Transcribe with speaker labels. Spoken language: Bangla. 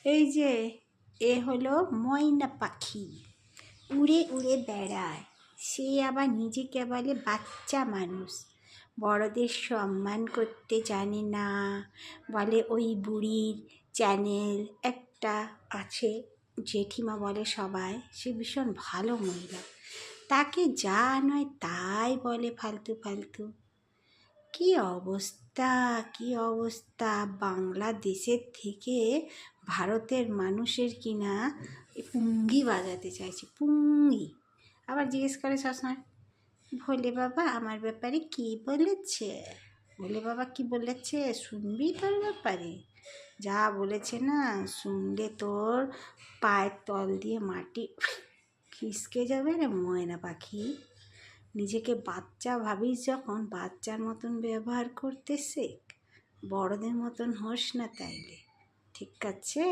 Speaker 1: এই যে এ হলো ময়না পাখি, উড়ে উড়ে বেড়ায়। সে আবার নিজেকে বলে বাচ্চা মানুষ, বড়দের সম্মান করতে জানে না। বলে ওই বুড়ির চ্যানেল একটা আছে, জেঠিমা বলে সবাই, সে ভীষণ ভালো মহিলা, তাকে যা নয় তাই বলে ফালতু ফালতু। কি অবস্থা, কি অবস্থা! বাংলাদেশের থেকে ভারতের মানুষের কিনা পুঙ্গি বাজাতে চাইছে, পুঙ্গি। আবার জিজ্ঞেস করে সবসময়, ভোলে বাবা আমার ব্যাপারে কি বলেছে? ভোলে বাবা কি বলেছে শুনবি তোর ব্যাপারে? যা বলেছে না, শুনলে তোর পায়ের তল দিয়ে মাটি খিসকে যাবে রে ময়না পাখি। নিজেকে বাচ্চা ভাবিস যখন, বাচ্চার মতন ব্যবহার করতে শেখ, বড়দের মতন হোস না তাইলে, ঠিক আছে?